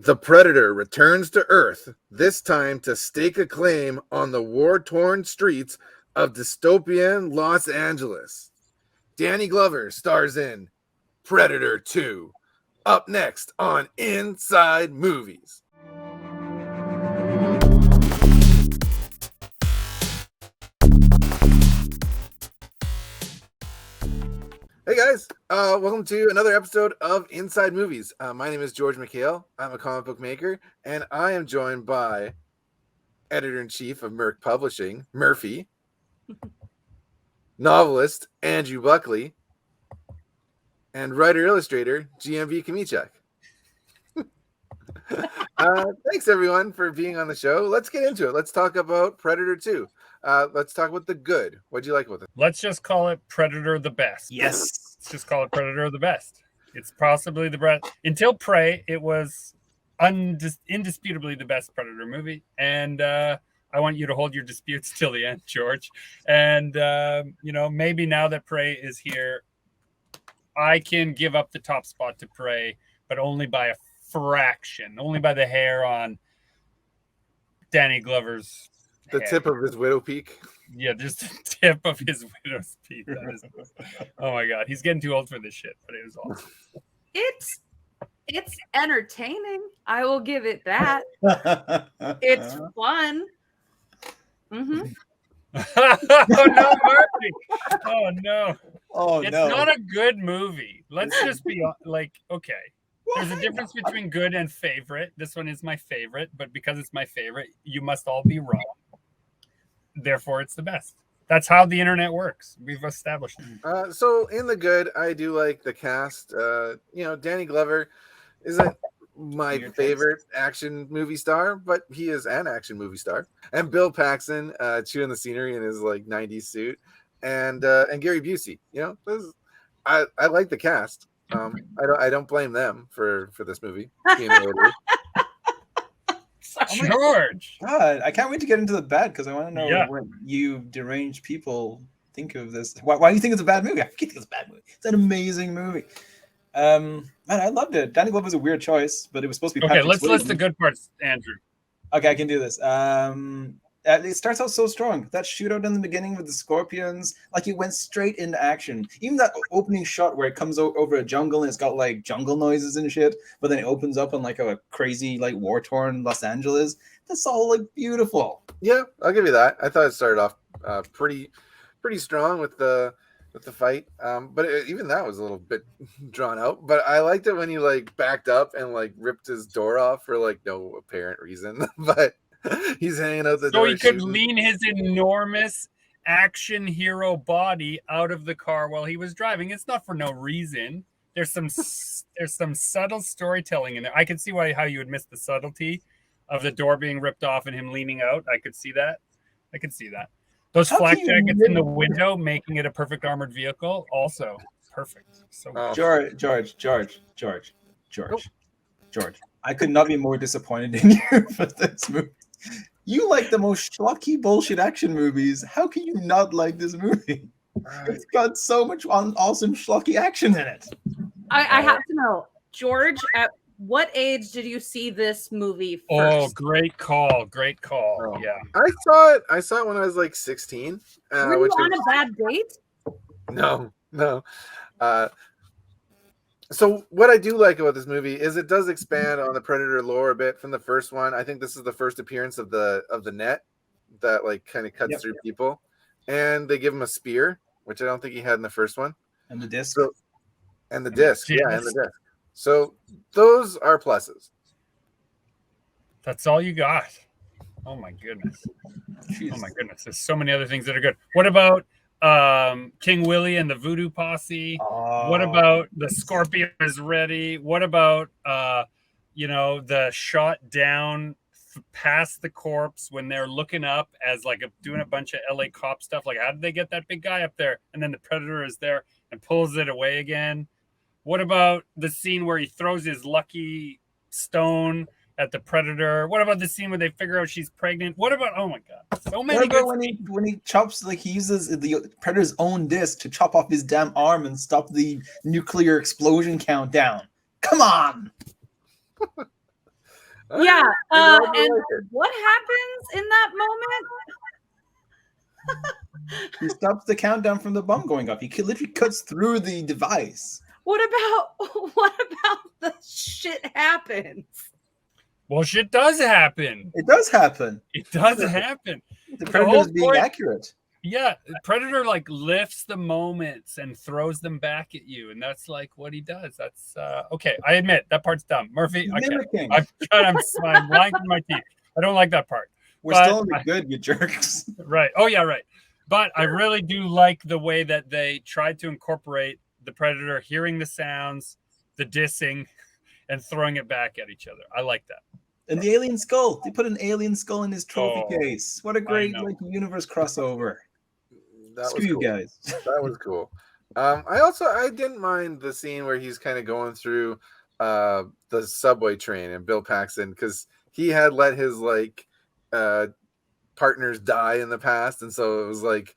The Predator returns to Earth, this time to stake a claim on the war-torn streets of dystopian Los Angeles. Danny Glover stars in Predator 2. Up next on Inside Movies. Hey guys, welcome to another episode of Inside Movies. My name is George McHale. I'm a comic book maker, and I am joined by editor-in-chief of Merc Publishing, Murphy, novelist Andrew Buckley, and writer-illustrator GMV Kamichak. Thanks everyone for being on the show. Let's get into it. Let's talk about Predator 2. Let's talk about the good. What'd you like with it? Let's just call it Predator the best. Yes. Let's just call it Predator the best. It's possibly the best. Until Prey, it was indisputably the best Predator movie. And I want you to hold your disputes till the end, George. And, maybe now that Prey is here, I can give up the top spot to Prey, but only by a fraction, only by the hair on Danny Glover's The tip of his widow peak. Yeah, just the tip of his widow's peak. Oh my god, he's getting too old for this shit, but it was awesome. It's entertaining. I will give it that. It's fun. Mm-hmm. Oh no, Murphy! Oh no! Oh it's no! not a good movie. Let's just be like, okay. There's a difference between good and favorite. This one is my favorite, but because it's my favorite, you must all be wrong. Therefore, it's the best. That's how the internet works. We've established it. So in the good, I do like the cast. Danny Glover isn't my favorite action movie star, but he is an action movie star. And Bill Paxton chewing the scenery in his like 90s suit, and Gary Busey. I like the cast. I don't blame them for this movie. George, God, I can't wait to get into the bad because I want to know what you deranged people think of this. Why do you think it's a bad movie? I think it's a bad movie. It's an amazing movie. Man, I loved it. Danny Glover was a weird choice, but it was supposed to be. Okay, let's list the good parts, Andrew. Okay, I can do this. It starts out so strong. That shootout in the beginning with the scorpions, like it went straight into action. Even that opening shot where it comes over a jungle and it's got like jungle noises and shit, but then it opens up on like a crazy like war-torn Los Angeles. That's all like beautiful. Yeah, I'll give you that. I thought it started off pretty strong with the fight, but even that was a little bit drawn out. But I liked it when he like backed up and like ripped his door off for like no apparent reason, but. He's hanging out the door. So he could lean his enormous action hero body out of the car while he was driving. It's not for no reason. There's some subtle storytelling in there. I can see how you would miss the subtlety of the door being ripped off and him leaning out. I could see that. Those flak jackets in the window making it a perfect armored vehicle. Also perfect. So George. I could not be more disappointed in you for this movie. You like the most schlocky bullshit action movies. How can you not like this movie? It's got so much awesome schlocky action in it. I have to know, George, at what age did you see this movie first? Oh, great call. Oh. Yeah. I saw it when I was like 16. Were you on a bad date? No. So what I do like about this movie is it does expand on the Predator lore a bit from the first one. I think this is the first appearance of the net that like kind of cuts through people, and they give him a spear, which I don't think he had in the first one, and the disc. And the disc. So those are pluses. That's all you got. Oh my goodness. Jeez. Oh my goodness. There's so many other things that are good. What about King Willie and the Voodoo Posse? What about the Scorpion is ready? What about the shot down past the corpse when they're looking up as like doing a bunch of LA cop stuff? Like, how did they get that big guy up there? And then the Predator is there and pulls it away again. What about the scene where he throws his lucky stone at the Predator? What about the scene where they figure out she's pregnant? What about, oh my God, so many. What about when he chops, like he uses the Predator's own disc to chop off his damn arm and stop the nuclear explosion countdown? Come on. Yeah. I do And like it. what happens in that moment? He stops the countdown from the bomb going off. He literally cuts through the device. What about the shit happens? Well, shit does happen. It does happen. It does happen. The The Predator whole is being point- accurate. Yeah, Predator like lifts the moments and throws them back at you, and that's like what he does. That's okay. I admit that part's dumb. Murphy, I can't. Mimicking. I'm lying through my teeth. I don't like that part. We're but still in the good, you jerks. Right. Oh yeah, right. But I really do like the way that they tried to incorporate the Predator hearing the sounds, the dissing, and throwing it back at each other. I like that. And the alien skull. They put an alien skull in his trophy Oh, case. What a great know. like universe crossover. That Screw was you cool. guys. That was cool. I didn't mind the scene where he's kind of going through the subway train and Bill Paxton, because he had let his like partners die in the past, and so it was like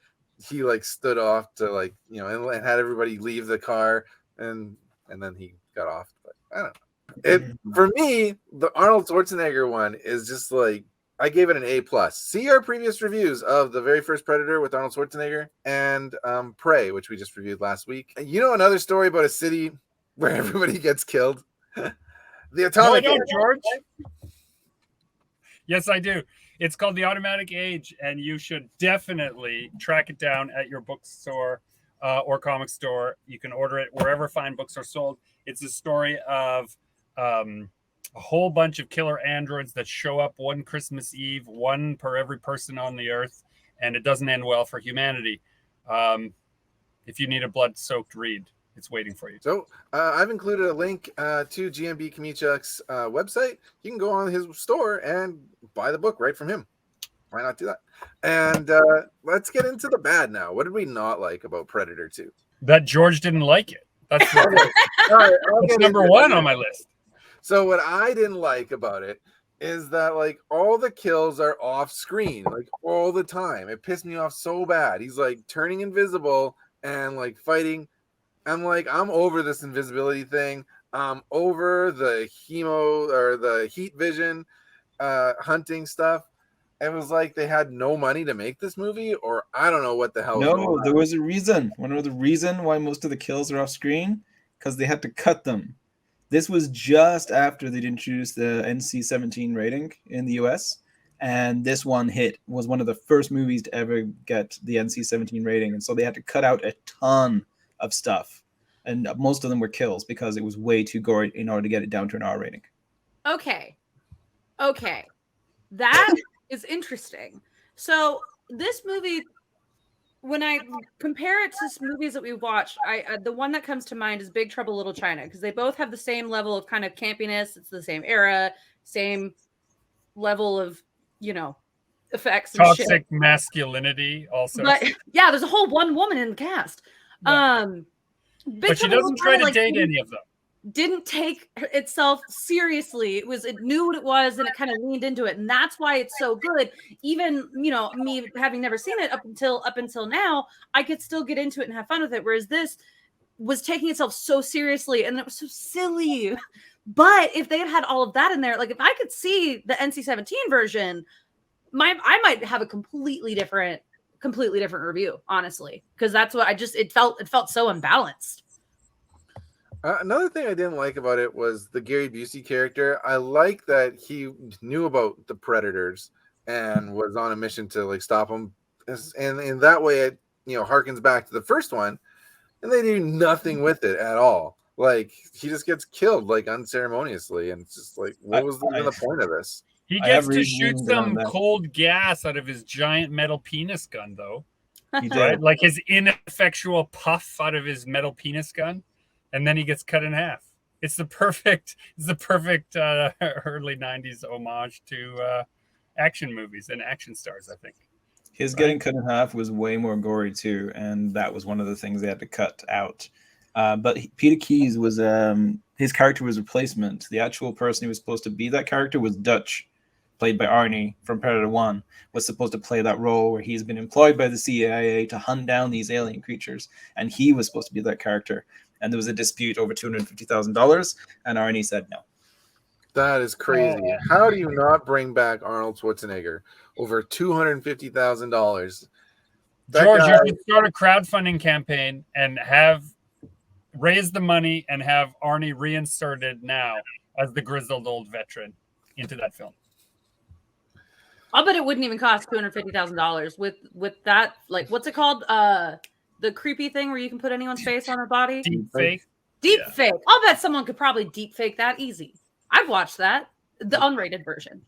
he like stood off to like, you know, and had everybody leave the car, and then he got off. But I don't know. It for me, the Arnold Schwarzenegger one is just like, I gave it an A+. See our previous reviews of the very first Predator with Arnold Schwarzenegger and Prey, which we just reviewed last week. You know another story about a city where everybody gets killed? The Atomic No, I Age. don't, George. Yes, I do. It's called The Automatic Age, and you should definitely track it down at your bookstore or comic store. You can order it wherever fine books are sold. It's a story of a whole bunch of killer androids that show up one Christmas Eve, one per every person on the earth, and it doesn't end well for humanity. If you need a blood-soaked read, it's waiting for you. So I've included a link to GMB Kamichuk's website. You can go on his store and buy the book right from him. Why not do that? And let's get into the bad now. What did we not like about Predator 2? That George didn't like it. That's, All right, that's number one on my list. So what I didn't like about it is that like all the kills are off screen, like all the time. It pissed me off so bad. He's like turning invisible and like fighting. I'm like, I'm over this invisibility thing. I'm over the hemo or the heat vision hunting stuff. It was like they had no money to make this movie, or I don't know what the hell. No, there was a reason. Want to know the reason why most of the kills are off screen? Because they had to cut them. This was just after they'd introduced the NC-17 rating in the US, and this one was one of the first movies to ever get the NC-17 rating, and so they had to cut out a ton of stuff, and most of them were kills because it was way too gory in order to get it down to an R rating. Okay. That is interesting. So this movie, when I compare it to movies that we watched, the one that comes to mind is Big Trouble Little China, because they both have the same level of kind of campiness. It's the same era, same level of, you know, effects and Toxic shit. masculinity also. But yeah, there's a whole one woman in the cast. Yeah. But she doesn't try to date any of them. Didn't take itself seriously. It knew what it was, and it kind of leaned into it, and that's why it's so good. Even, you know, me having never seen it up until now, I could still get into it and have fun with it. Whereas this was taking itself so seriously, and it was so silly. But if they had all of that in there, like if I could see the NC-17 version, I might have a completely different review, honestly, because that's what it felt so unbalanced. Another thing I didn't like about it was the Gary Busey character. I like that he knew about the Predators and was on a mission to like stop them, and in that way it, you know, harkens back to the first one, and they do nothing with it at all. Like he just gets killed like unceremoniously, and it's just like, what was even the point of this? He gets to shoot some cold gas out of his giant metal penis gun, though. He did. Right? Like his ineffectual puff out of his metal penis gun, and then he gets cut in half. It's the perfect early 90s homage to action movies and action stars, I think. His getting cut in half was way more gory too, and that was one of the things they had to cut out. But Peter Keyes was his character was replacement. The actual person who was supposed to be that character was Dutch, played by Arnie from Predator 1, was supposed to play that role where he's been employed by the CIA to hunt down these alien creatures, and he was supposed to be that character. And there was a dispute over $250,000, and Arnie said no. That is crazy. How do you not bring back Arnold Schwarzenegger over $250,000? George, you should start a crowdfunding campaign and raise the money and have Arnie reinserted now as the grizzled old veteran into that film. I'll bet it wouldn't even cost $250,000 with that. Like, what's it called? The creepy thing where you can put anyone's face on a body. Deep fake. Deep fake. I'll bet someone could probably deep fake that easy. I've watched that, the unrated version.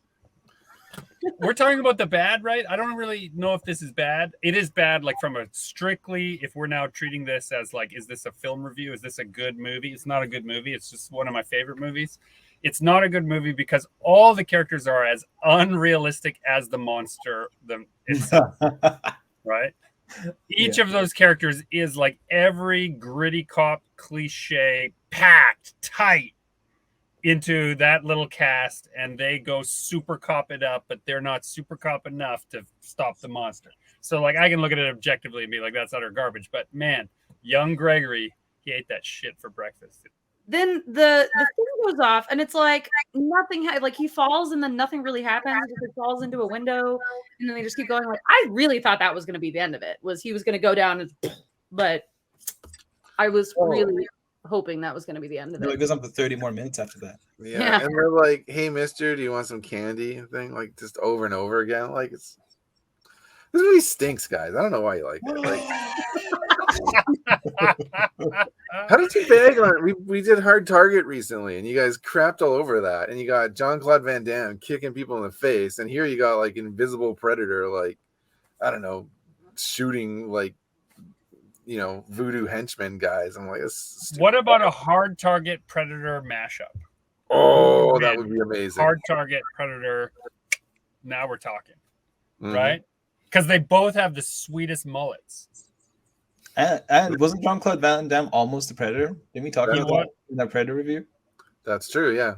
We're talking about the bad, right? I don't really know if this is bad. It is bad, like from a strictly, if we're now treating this as like, is this a film review? Is this a good movie? It's not a good movie. It's just one of my favorite movies. It's not a good movie because all the characters are as unrealistic as the monster itself, right? Each of those characters is like every gritty cop cliche packed tight into that little cast, and they go super cop it up, but they're not super cop enough to stop the monster. So like I can look at it objectively and be like, that's utter garbage. But man, young Gregory, he ate that shit for breakfast. Then the thing goes off, and it's like nothing. Like he falls, and then nothing really happens. He falls into a window, and then they just keep going. Like I really thought that was going to be the end of it. Was he was going to go down, and but I was really hoping that was going to be the end of it. No, it goes on for 30 more minutes after that. Yeah, and they're like, "Hey, Mister, do you want some candy?" Thing like just over and over again. Like this movie stinks, guys. I don't know why you like it. Like. How did you bag on it? We did Hard Target recently, and you guys crapped all over that. And you got Jean-Claude Van Damme kicking people in the face, and here you got like Invisible Predator, like I don't know, shooting like voodoo henchmen guys. I'm like, what about a Hard Target Predator mashup? Oh, that would be amazing. Hard Target Predator. Now we're talking, right? Because they both have the sweetest mullets. And wasn't Jean-Claude Van Damme almost the Predator? Didn't we talk about that in that Predator review? That's true, yeah.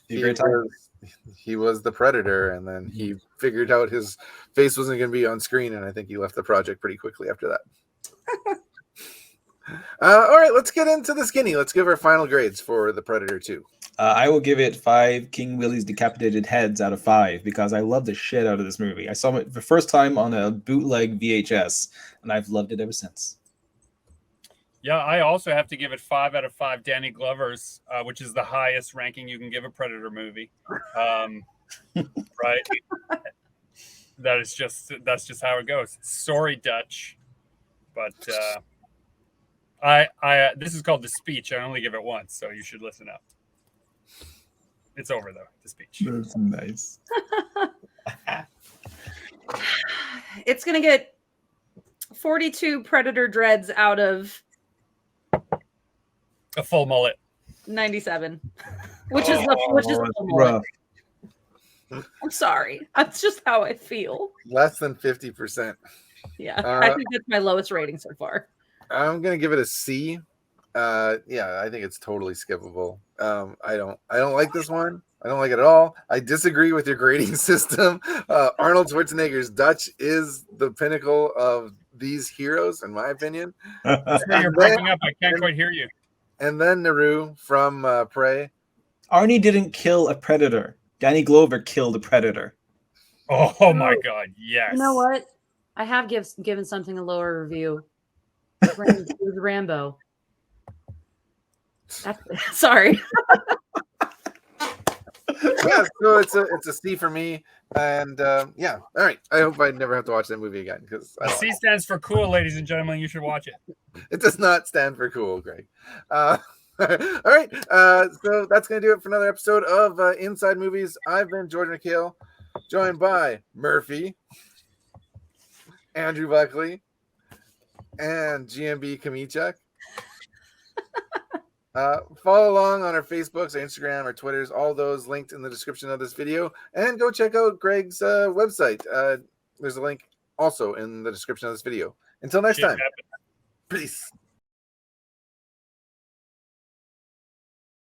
He was the Predator, and then he figured out his face wasn't going to be on screen, and I think he left the project pretty quickly after that. All right, let's get into the skinny. Let's give our final grades for the Predator 2. I will give it 5 King Willie's decapitated heads out of 5 because I love the shit out of this movie. I saw it the first time on a bootleg VHS, and I've loved it ever since. Yeah, I also have to give it 5 out of 5 Danny Glovers, which is the highest ranking you can give a Predator movie. Right? That's just how it goes. Sorry, Dutch, but this is called The Speech. I only give it once, so you should listen up. It's over though. The Speech. That's nice. It's gonna get 42 Predator dreads out of a full mullet. 97, which is a full mullet. I'm sorry. That's just how I feel. Less than 50%. Yeah, I think that's my lowest rating so far. I'm gonna give it a C. Yeah, I think it's totally skippable. I don't like this one. I don't like it at all. I disagree with your grading system. Arnold Schwarzenegger's Dutch is the pinnacle of these heroes, in my opinion. You're breaking up. I can't quite hear you. And then Naru from Prey. Arnie didn't kill a predator. Danny Glover killed a predator. Oh my God! Yes. You know what? I have given something a lower review. It was Rambo. Sorry. Yeah, so it's a C for me, and yeah, all right. I hope I never have to watch that movie again because C stands for cool, ladies and gentlemen. You should watch it. It does not stand for cool, Greg. All right, so that's gonna do it for another episode of Inside Movies. I've been George McHale, joined by Murphy, Andrew Buckley, and GMB Kamichuk. Follow along on our Facebooks, our Instagram, our Twitters, all those linked in the description of this video, and go check out Greg's website. There's a link also in the description of this video. Until next time, peace.